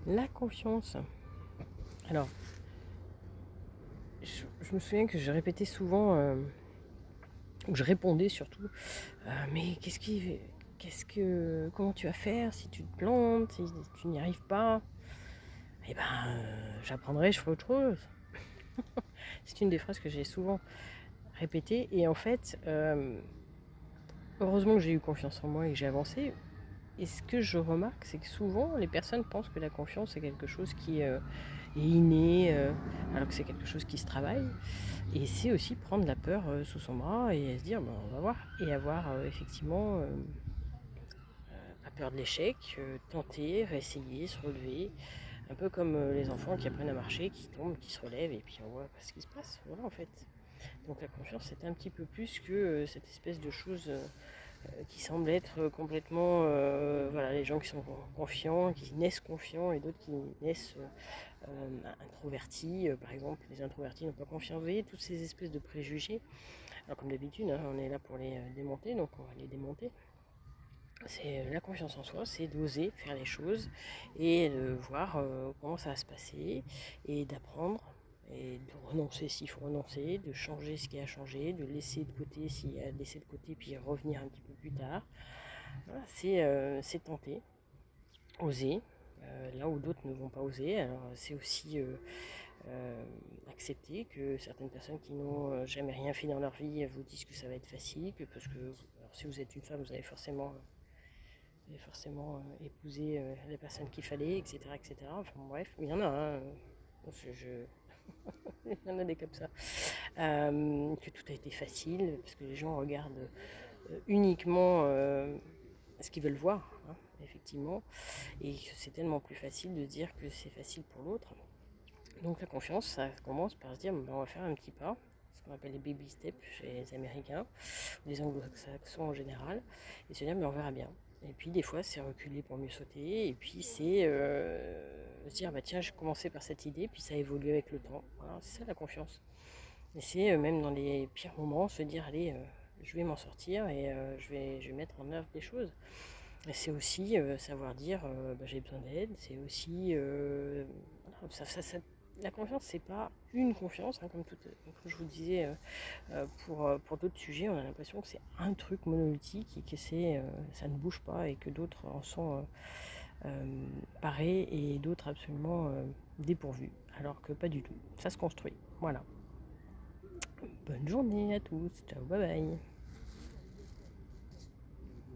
La confiance. Alors, je me souviens que je répétais souvent, ou je répondais surtout, mais comment tu vas faire si tu te plantes, si tu n'y arrives pas? Eh ben, j'apprendrai, je ferai autre chose. C'est une des phrases que j'ai souvent répétées. Et en fait, heureusement que j'ai eu confiance en moi et que j'ai avancé. Et ce que je remarque, c'est que souvent, les personnes pensent que la confiance est quelque chose qui est inné, alors que c'est quelque chose qui se travaille. Et c'est aussi prendre la peur sous son bras et se dire, ben, on va voir. Et avoir effectivement pas peur de l'échec, tenter, réessayer, se relever. Un peu comme les enfants qui apprennent à marcher, qui tombent, qui se relèvent, et puis on voit pas ce qui se passe. Voilà en fait. Donc la confiance, c'est un petit peu plus que cette espèce de chose qui semble être complètement... voilà, les gens qui sont confiants, qui naissent confiants, et d'autres qui naissent introvertis. Par exemple, les introvertis n'ont pas confiance. Vous voyez, toutes ces espèces de préjugés. Alors comme d'habitude, hein, on est là pour les démonter, donc on va les démonter. C'est la confiance en soi, c'est d'oser faire les choses et de voir comment ça va se passer et d'apprendre et de renoncer s'il faut renoncer, de changer ce qui a changé, de laisser de côté s'il y a laissé de côté puis revenir un petit peu plus tard. Voilà, c'est tenter, oser, là où d'autres ne vont pas oser. Alors c'est aussi accepter que certaines personnes qui n'ont jamais rien fait dans leur vie vous disent que ça va être facile, parce que alors, si vous êtes une femme, vous avez forcément épousé la personne qu'il fallait, etc., etc. Enfin bref, il y en a, hein, il y en a des comme ça. Que tout a été facile, parce que les gens regardent uniquement ce qu'ils veulent voir, hein, effectivement, et que c'est tellement plus facile de dire que c'est facile pour l'autre. Donc la confiance, ça commence par se dire, ben, on va faire un petit pas, ce qu'on appelle les baby steps chez les Américains, ou les Anglo-Saxons en général, et se dire, ben, on verra bien. Et puis des fois, c'est reculer pour mieux sauter, et puis c'est se dire, bah, tiens, j'ai commencé par cette idée, puis ça évolue avec le temps. Voilà, c'est ça la confiance. Et c'est même dans les pires moments, se dire, allez, je vais m'en sortir et je vais mettre en œuvre des choses. Et c'est aussi savoir dire, bah, j'ai besoin d'aide, c'est aussi... voilà, la confiance, c'est pas une confiance, hein, comme je vous disais, pour d'autres sujets, on a l'impression que c'est un truc monolithique et que ça ne bouge pas et que d'autres en sont parés et d'autres absolument dépourvus. Alors que pas du tout, ça se construit. Voilà. Bonne journée à tous, ciao, bye bye.